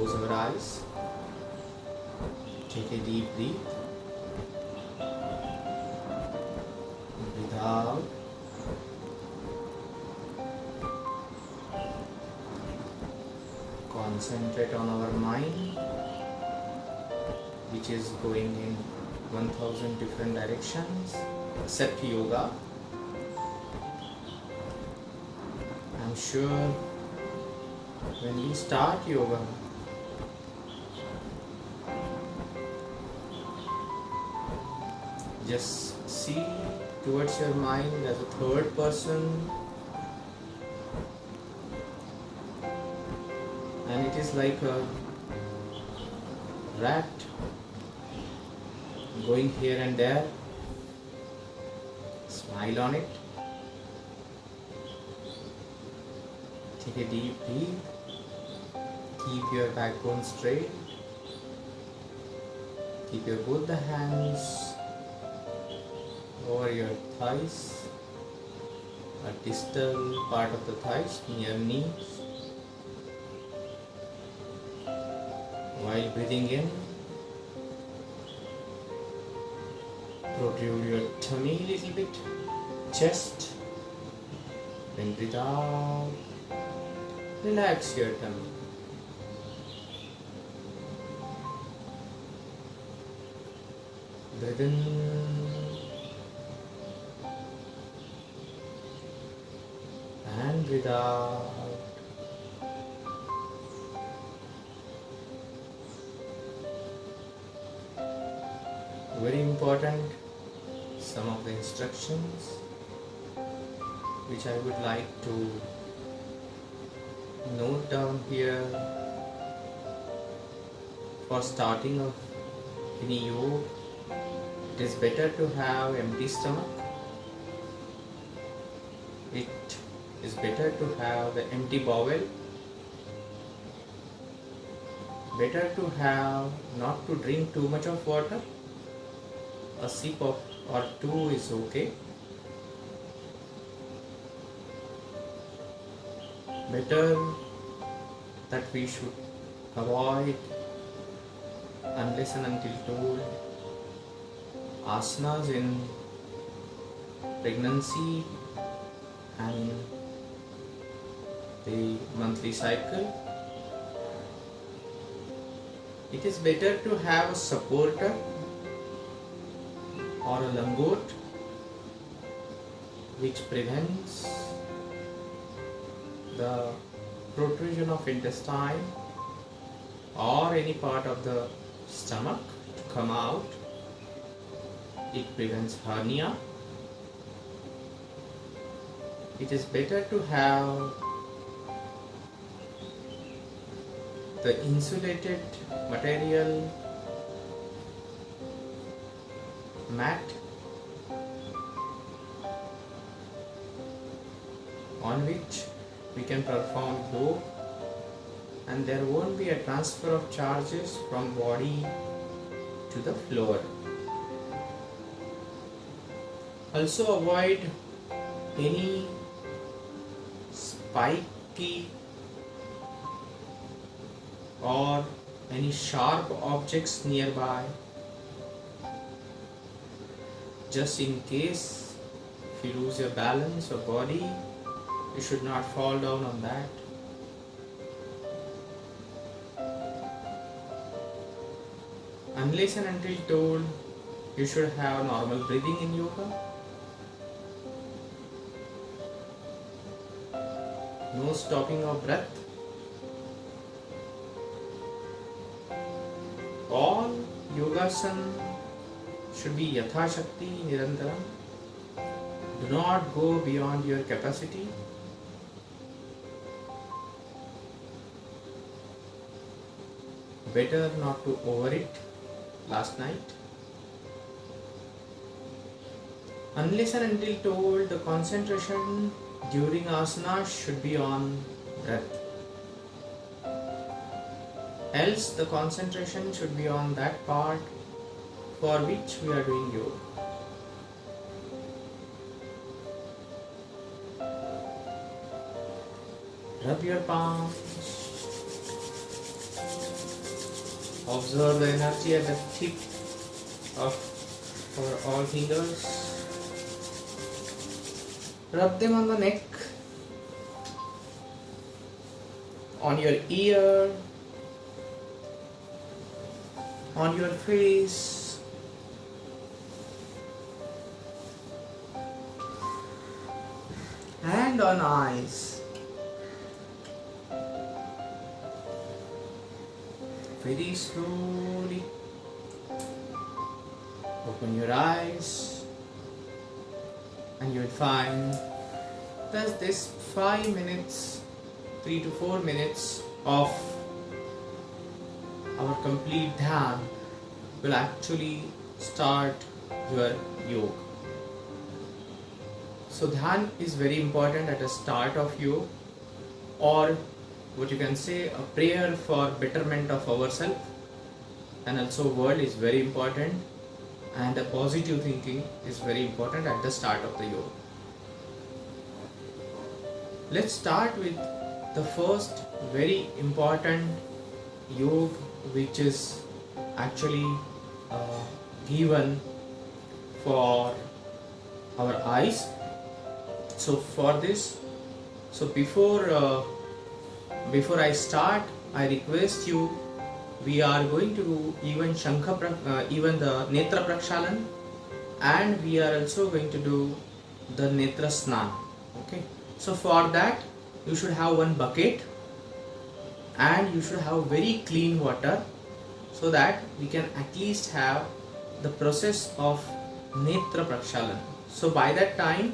Close our eyes. Take a deep breath. Breathe out. Concentrate on our mind, which is going in 1000 different directions except yoga. I'm sure when we start yoga, just see towards your mind as a third person, and it is like a rat going here and there. Smile on it. Take a deep breath. Keep your backbone straight. Keep your both the hands over your thighs, a distal part of the thighs near knees. While breathing in, protrude your tummy a little bit, chest. Then breathe out. Relax your tummy. Breathe in. And breathe out. Very important, some of the instructions which I would like to note down here for starting of any yoga. It is better to have empty stomach. It is better to have the empty bowel. Better to have not to drink too much of water. A sip of or two is okay. Better that we should avoid, unless and until told, asanas in pregnancy and the monthly cycle. It is better to have a supporter or a langot which prevents the protrusion of intestine or any part of the stomach to come out. It prevents hernia. It is better to have the insulated material mat on which we can perform yoga, and there won't be a transfer of charges from body to the floor. Also avoid any spiky or any sharp objects nearby, just in case if you lose your balance or body, you should not fall down on that. Unless and until told, you should have normal breathing in yoga. No stopping of breath. All yogasana should be yatha shakti, nirantaram. Do not go beyond your capacity. Better not to over it last night. Unless and until told, the concentration during asana should be on breath. Else the concentration should be on that part for which we are doing yoga. Rub your palms. Observe the energy at the tip of our all fingers. Rub them on the neck, on your ear, on your face, and on eyes. Very slowly open your eyes, and you'll find that this 5 minutes, 3 to 4 minutes of our complete dhyan will actually start your yoga. So dhyan is very important at the start of yoga, or what you can say, a prayer for betterment of ourselves and also world is very important, and the positive thinking is very important at the start of the yoga. Let's start with the first very important yoga, which is actually given for our eyes. So for this, before I start, I request you, we are going to do even even the Netra Prakshalan, and we are also going to do the Netra Snan. Okay. So for that, you should have one bucket and you should have very clean water, so that we can at least have the process of Netra Prakshalan. So by that time,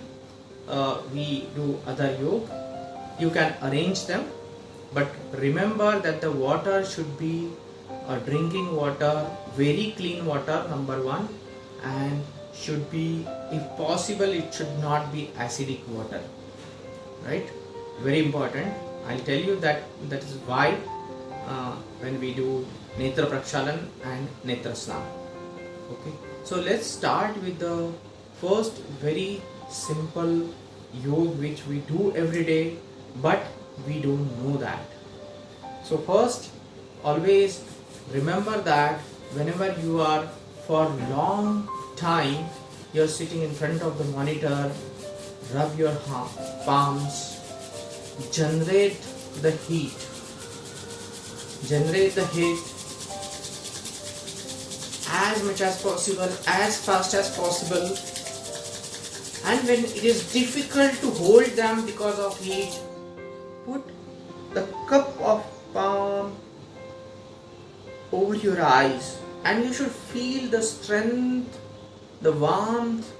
we do other yoga. You can arrange them, but remember that the water should be drinking water, very clean water, number one, and should be, if possible, it should not be acidic water, right? Very important. I'll tell you that is why when we do Netra Prakshalan and Netra Snan. Okay, so let's start with the first very simple yoga which we do every day, but we don't know that. So first, always remember that whenever you are for long time, you're sitting in front of the monitor, rub your palms, generate the heat as much as possible, as fast as possible. And when it is difficult to hold them because of heat, put the cup of palm over your eyes, and you should feel the strength, the warmth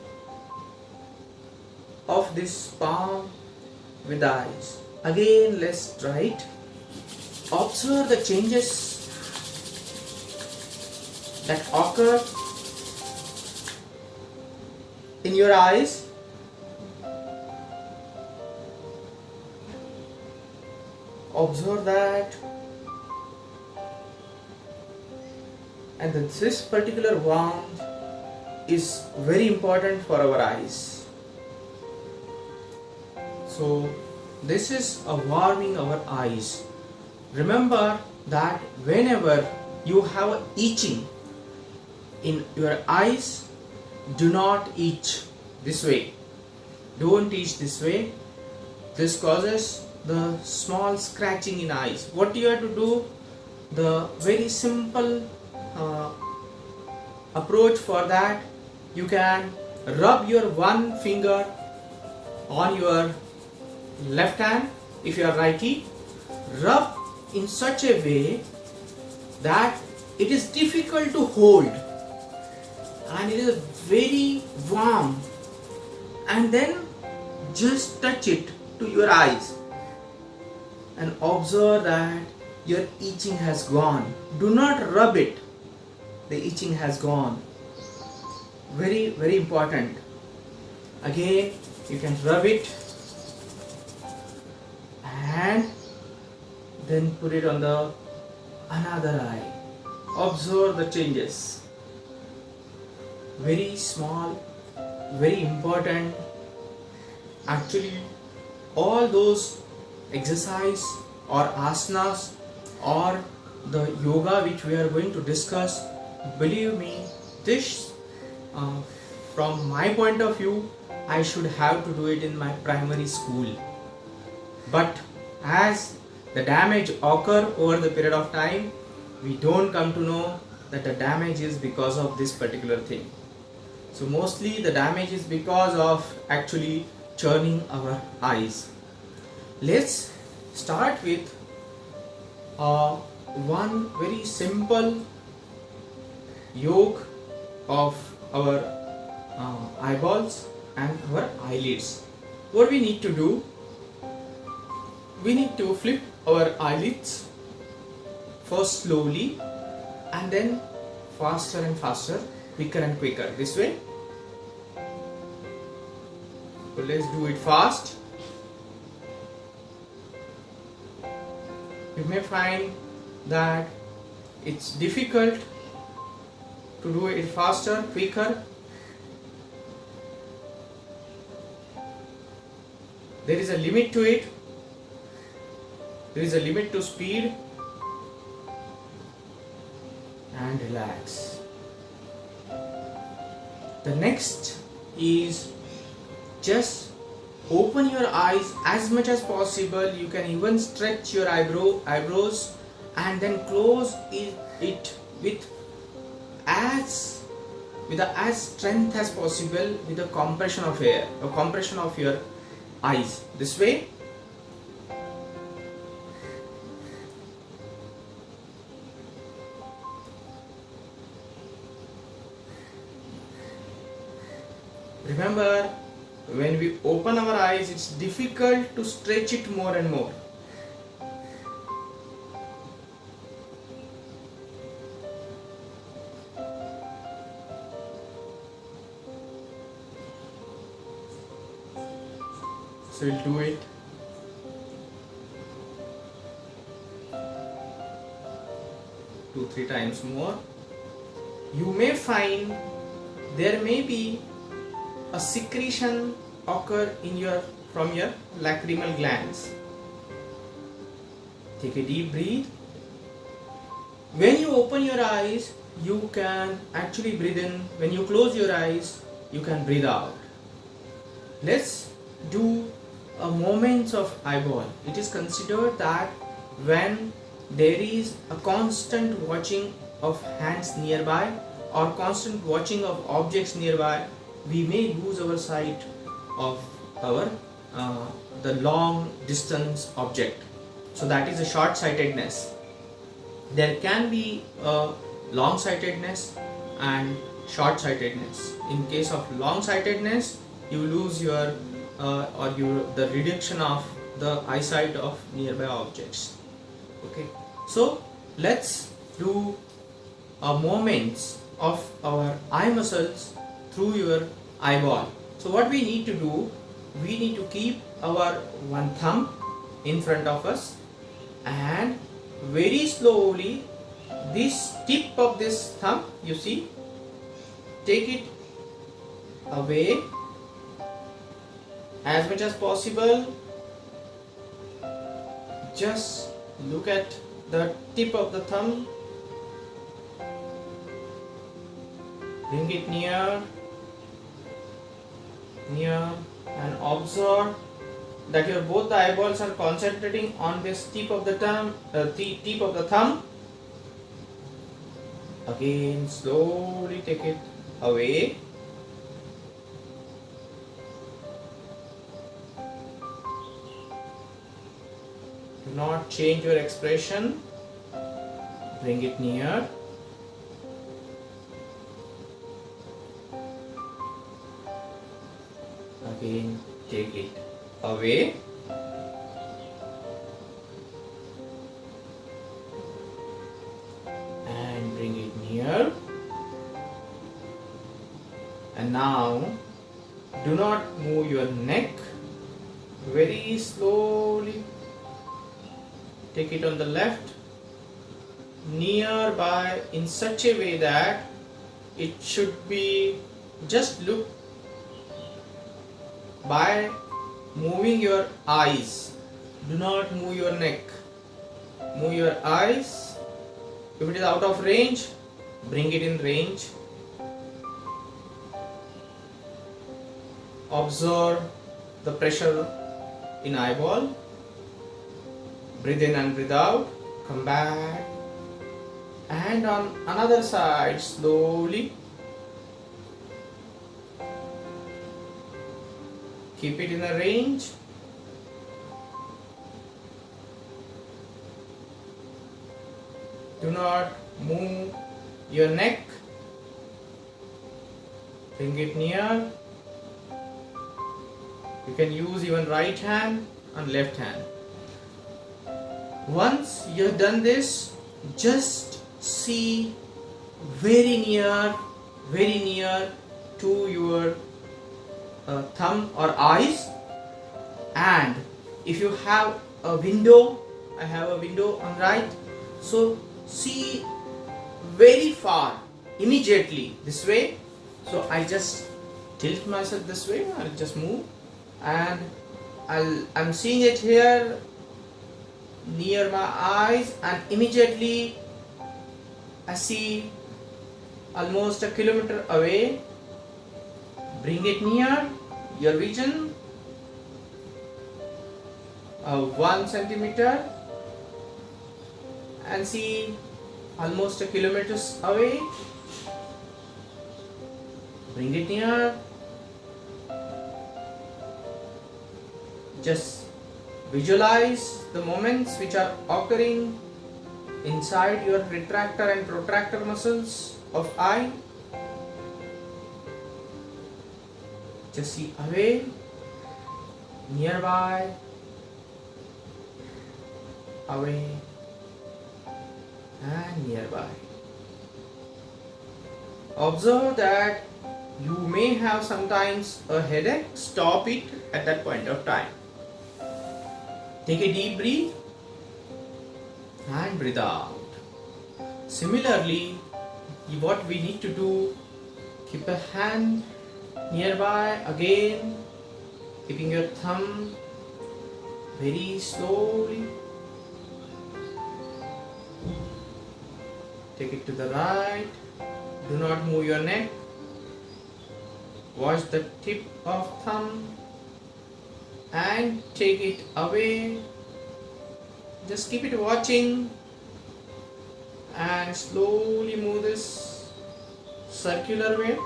of this palm with the eyes. Again, let's try it. Observe the changes that occur in your eyes. Observe that, and this particular warmth is very important for our eyes. So this is a warming our eyes. Remember that whenever you have itching in your eyes, do not itch this way. Don't itch this way. This causes the small scratching in eyes. What you have to do, the very simple approach for that, you can rub your one finger on your left hand. If you are righty, rub in such a way that it is difficult to hold and it is very warm, and then just touch it to your eyes and observe that your itching has gone. Do not rub it, the itching has gone. Very, very important. Again, you can rub it and then put it on the another eye. Observe the changes. Very small, very important. Actually, all those exercise or asanas or the yoga which we are going to discuss, believe me, this uh, from my point of view, I should have to do it in my primary school. But as the damage occur over the period of time, we don't come to know that the damage is because of this particular thing. So mostly the damage is because of actually churning our eyes. Let's start with one very simple yoga of our eyeballs and our eyelids. What we need to do, we need to flip our eyelids first slowly and then faster and faster, quicker and quicker, this way. So let's do it fast. You may find that it's difficult to do it faster, quicker. There is a limit to it. There is a limit to speed. And relax. The next is just open your eyes as much as possible. You can even stretch your eyebrows and then close it with as strength as possible with a compression of air, a compression of your eyes, this way. Remember, when we open our eyes, it's difficult to stretch it more and more. So we'll do it. Two, three times more. You may find there may be a secretion occur from your lacrimal glands. Take a deep breath. When you open your eyes, you can actually breathe in. When you close your eyes, you can breathe out. Let's do a moments of eyeball. It is considered that when there is a constant watching of hands nearby or constant watching of objects nearby, we may lose our sight of our the long distance object. So that is a short-sightedness. There can be a long-sightedness and short-sightedness. In case of long-sightedness, you lose your the reduction of the eyesight of nearby objects. Okay, so let's do movements of our eye muscles through your eyeball. So what we need to do, we need to keep our one thumb in front of us and very slowly this tip of this thumb, you see, take it away as much as possible. Just look at the tip of the thumb, bring it near and observe that your both the eyeballs are concentrating on this tip of the thumb. Again, slowly take it away. Do not change your expression. Bring it near. Again, take it away. And bring it near. And now, do not move your neck. Very slowly take it on the left, nearby, in such a way that it should be, just look by moving your eyes. Do not move your neck. Move your eyes If it is out of range, bring it in range. Observe the pressure in eyeball. Breathe in and breathe out. Come back. And on another side, slowly. Keep it in a range. Do not move your neck. Bring it near. You can use even right hand and left hand. Once you have done this, just see very near to your thumb or eyes. And if you have a window, I have a window on right, so see very far immediately this way. So I just tilt myself this way, I'll just move, and I'm seeing it here near my eyes, and immediately I see almost a kilometer away. Bring it near your vision, 1 centimeter, and see almost a kilometer away. Bring it near. Just visualize the moments which are occurring inside your retractor and protractor muscles of eye. Just see away, nearby, away, and nearby. Observe that you may have sometimes a headache. Stop it at that point of time. Take a deep breath and breathe out. Similarly, what we need to do, keep a hand nearby again, keeping your thumb very slowly. Take it to the right. Do not move your neck. Watch the tip of thumb and take it away. Just keep it watching and slowly move this circular way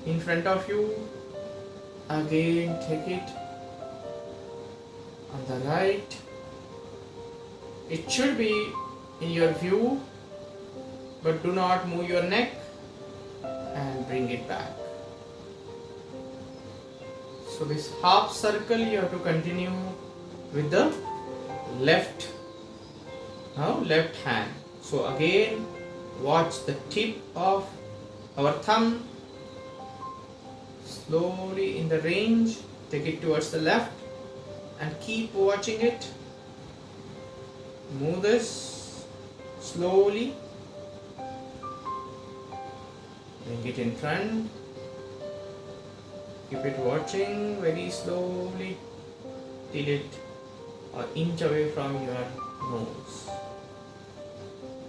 in front of you. Again, take it on the right. It should be in your view, but do not move your neck, and bring it back. So this half circle you have to continue with the left hand. So again, watch the tip of our thumb slowly in the range. Take it towards the left and keep watching it. Move this slowly. Bring it in front. Keep it watching very slowly till it an inch away from your nose.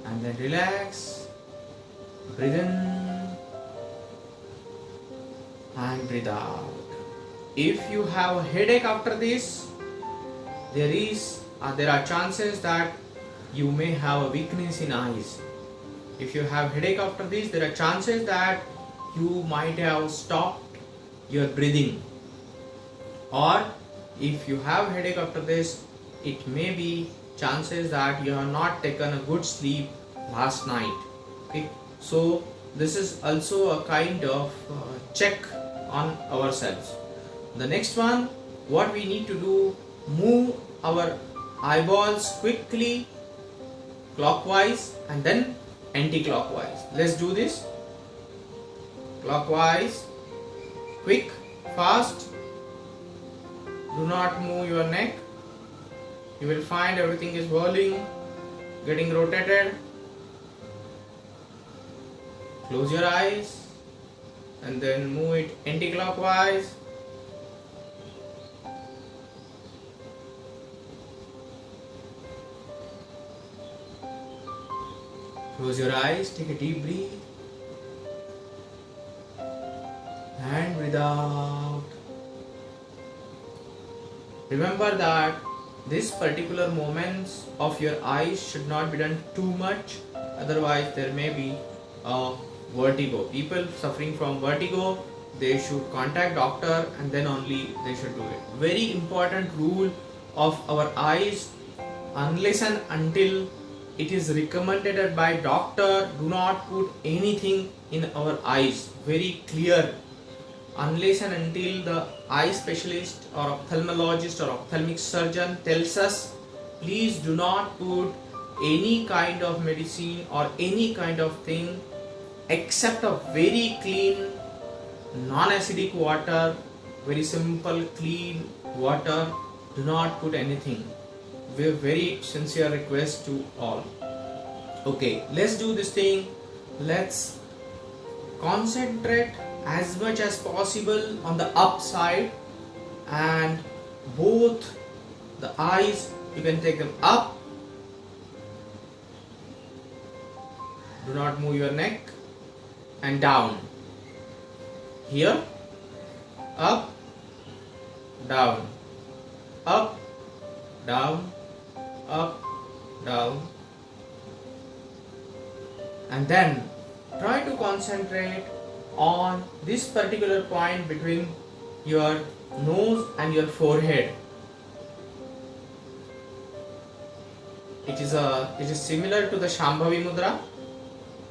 And then relax. Breathe in and breathe out. If you have a headache after this, there are chances that you may have a weakness in eyes. If you have headache after this, there are chances that you might have stopped your breathing. Or if you have headache after this, it may be chances that you have not taken a good sleep last night. Okay, so this is also a kind of check on ourselves. The next one, what we need to do, move our eyeballs quickly clockwise and then anti-clockwise. Let's do this. Clockwise, quick, fast. Do not move your neck. You will find everything is whirling, getting rotated. Close your eyes and then move it anti-clockwise. Close your eyes, take a deep breath and breathe out. Remember that this particular moments of your eyes should not be done too much, otherwise there may be a vertigo. People suffering from vertigo, they should contact doctor and then only they should do it. Very important rule of our eyes, unless and until it is recommended by doctor, do not put anything in our eyes. Very clear. Unless and until the eye specialist or ophthalmologist or ophthalmic surgeon tells us, please do not put any kind of medicine or any kind of thing except a very clean non-acidic water, very simple clean water. Do not put anything. Very sincere request to all. Okay, let's do this thing. Let's concentrate as much as possible on the upside, and both the eyes, you can take them up. Do not move your neck, and down. Here, up, down, up, down, up, down, and then try to concentrate on this particular point between your nose and your forehead. It is similar to the Shambhavi Mudra,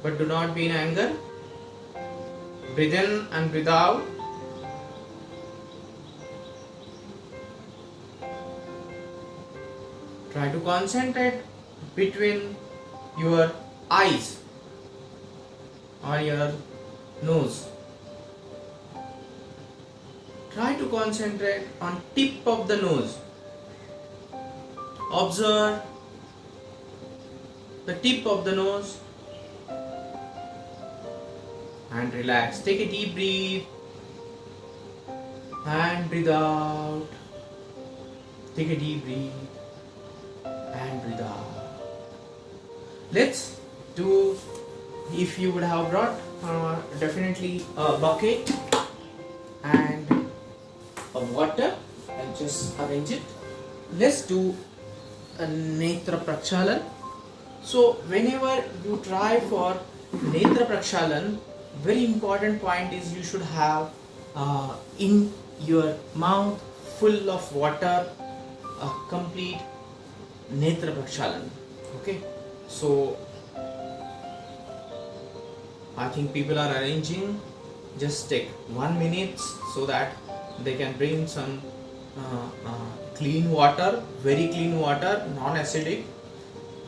but do not be in anger. Breathe in and breathe out. Try to concentrate between your eyes or your nose. Try to concentrate on tip of the nose. Observe the tip of the nose and relax. Take a deep breath and breathe out. Take a deep breath and breathe out. Let's do, if you would have brought definitely a bucket and a water, I'll just arrange it. Let's do a Netra Prakshalan. So whenever you try for Netra Prakshalan, very important point is you should have in your mouth full of water, a complete Netra Prakshalan. Okay, so I think people are arranging. Just take 1 minute so that they can bring some clean water, very clean water, non-acidic.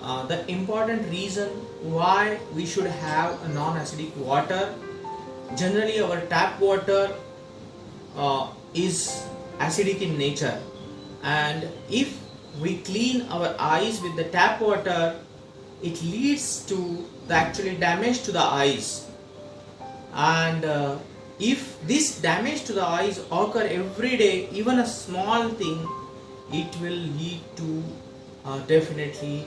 The important reason why we should have a non-acidic water, generally our tap water is acidic in nature, and if we clean our eyes with the tap water, it leads to the actually damage to the eyes. And if this damage to the eyes occur every day, even a small thing, it will lead to definitely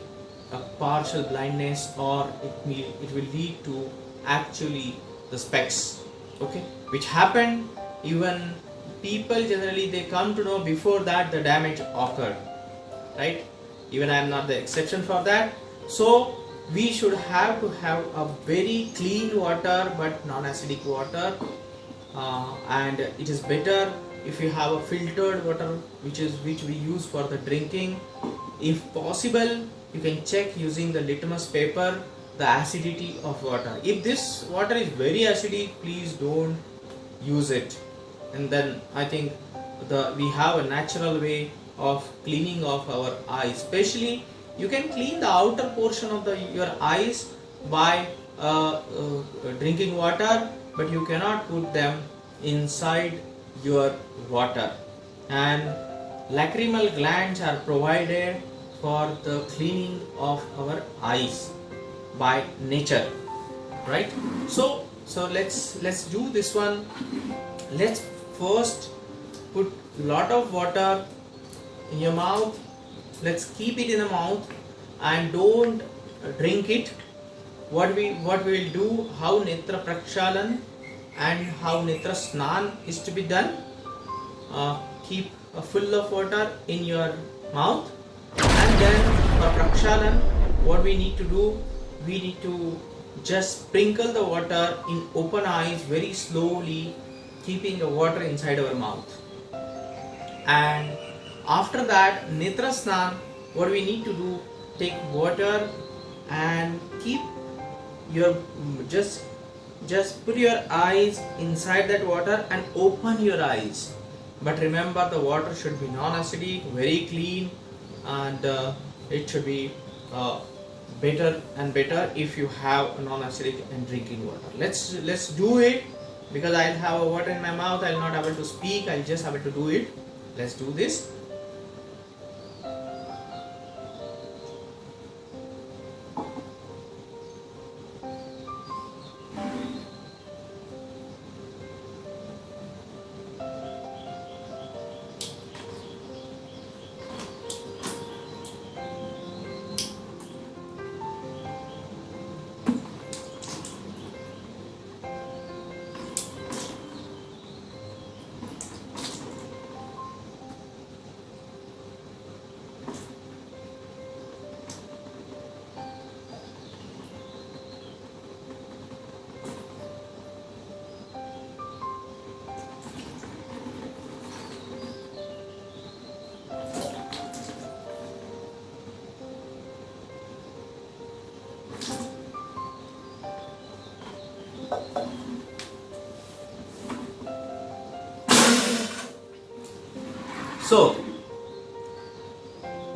a partial blindness, or it will lead to actually the specs. Okay, which happened, even people generally they come to know before that the damage occurred, right? Even I am not the exception for that. So we should have to have a very clean water but non-acidic water, and it is better if you have a filtered water which we use for the drinking. If possible, you can check using the litmus paper the acidity of water. If this water is very acidic, please don't use it. And then I think we have a natural way of cleaning of our eyes. Especially you can clean the outer portion of your eyes by drinking water, but you cannot put them inside your water. And lacrimal glands are provided for the cleaning of our eyes by nature, right? So let's do this one. Let's first put lot of water in your mouth. Let's keep it in the mouth and don't drink it. what we will do, how netra prakshalan and how netra snan is to be done. Keep a full of water in your mouth, and then for prakshalan, what we need to do, we need to just sprinkle the water in open eyes very slowly, keeping the water inside our mouth. And after that netra snan, what we need to do, take water and keep your just put your eyes inside that water and open your eyes. But remember, the water should be non-acidic, very clean, and it should be better and better if you have a non-acidic and drinking water. Let's do it, because I'll have a water in my mouth, I'll not able to speak, I'll just able to do it. Let's do this. So,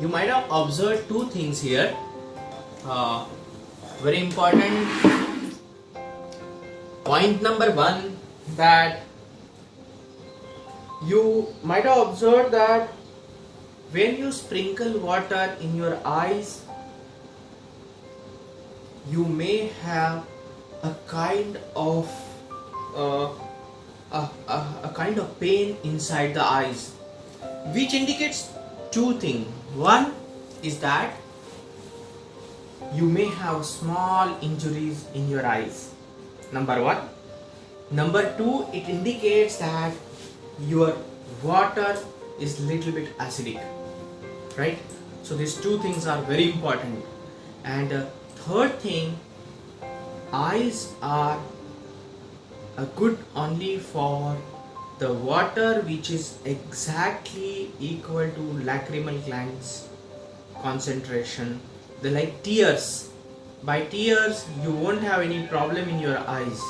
you might have observed two things here. Very important. Point number one, that you might have observed that when you sprinkle water in your eyes, you may have a kind of a kind of pain inside the eyes, which indicates two things. One is that you may have small injuries in your eyes, number one. Number two, it indicates that your water is little bit acidic, right? So these two things are very important. And third thing, eyes are good only for the water which is exactly equal to lacrimal glands concentration. They like tears. By tears you won't have any problem in your eyes.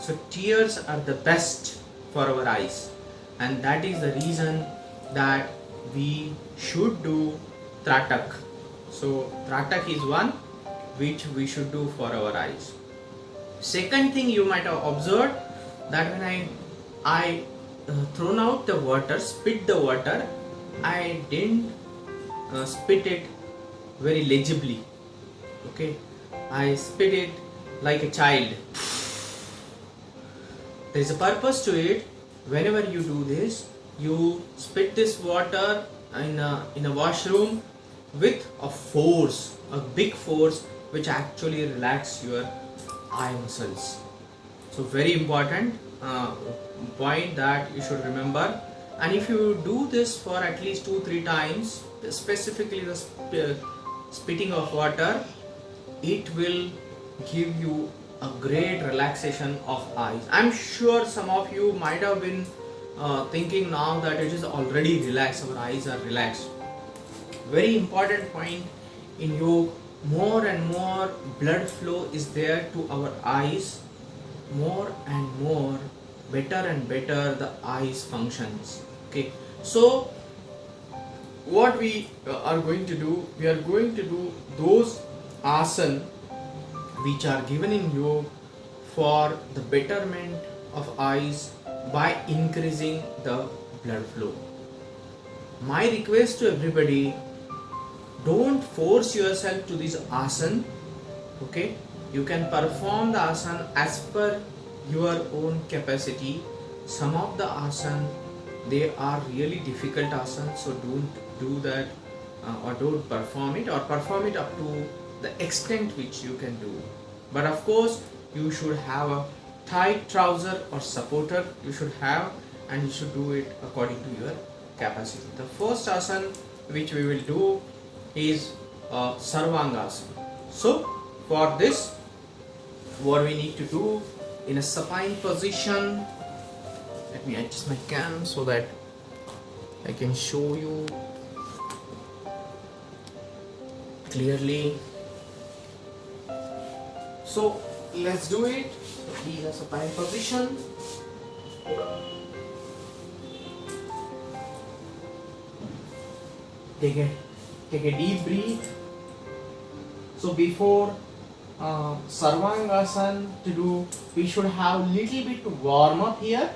So tears are the best for our eyes, and that is the reason that we should do Tratak. So Tratak is one which we should do for our eyes. Second thing, you might have observed that when I thrown out the water, spit the water, I didn't spit it very legibly. Okay, I spit it like a child. There is a purpose to it. Whenever you do this, you spit this water in a washroom with a force, a big force, which actually relax your eye muscles. So very important point that you should remember. And if you do this for at least 2-3 times, specifically the spitting of water, it will give you a great relaxation of eyes. I'm sure some of you might have been thinking now that it is already relaxed, our eyes are relaxed. Very important point in yoga, more and more blood flow is there to our eyes, more and more, better and better the eyes functions. Okay, so what we are going to do, we are going to do those asana which are given in yoga for the betterment of eyes by increasing the blood flow. My request to everybody, don't force yourself to this asana. Okay, you can perform the asana as per your own capacity. Some of the asana, they are really difficult asana, so don't do that or don't perform it, or perform it up to the extent which you can do. But of course, you should have a tight trouser or supporter you should have, and you should do it according to your capacity. The first asana which we will do is Sarvangasana. So for this, what we need to do, in a supine position, let me adjust my cam so that I can show you clearly. So let's do it. Be in a supine position. Take a deep breath. So before Sarvangasana to do, we should have little bit warm up here.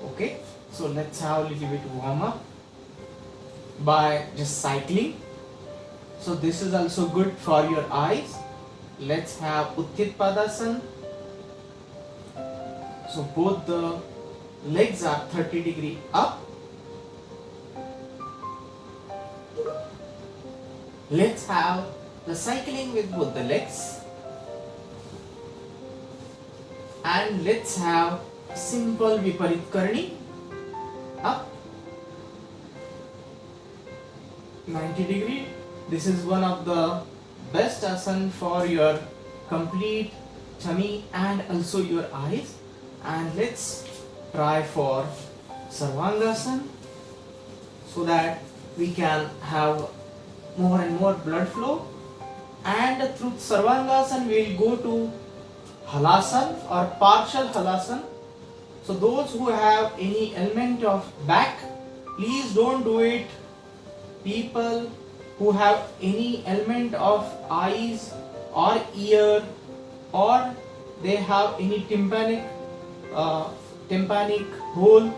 Okay, so let's have a little bit warm up by just cycling. So this is also good for your eyes. Let's have Utthita Padasana. So both the legs are 30° up. Let's have the cycling with both the legs. And let's have simple Viparit Karni. Up 90°. This is one of the best asana for your complete tummy and also your eyes. And let's try for Sarvangasana so that we can have more and more blood flow. And through Sarvangasana we will go to Halasana or partial Halasana. So those who have any element of back, please don't do it. People who have any element of eyes or ear, or they have any tympanic hole,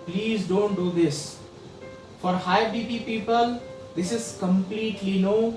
please don't do this. For high BP people, this is completely no.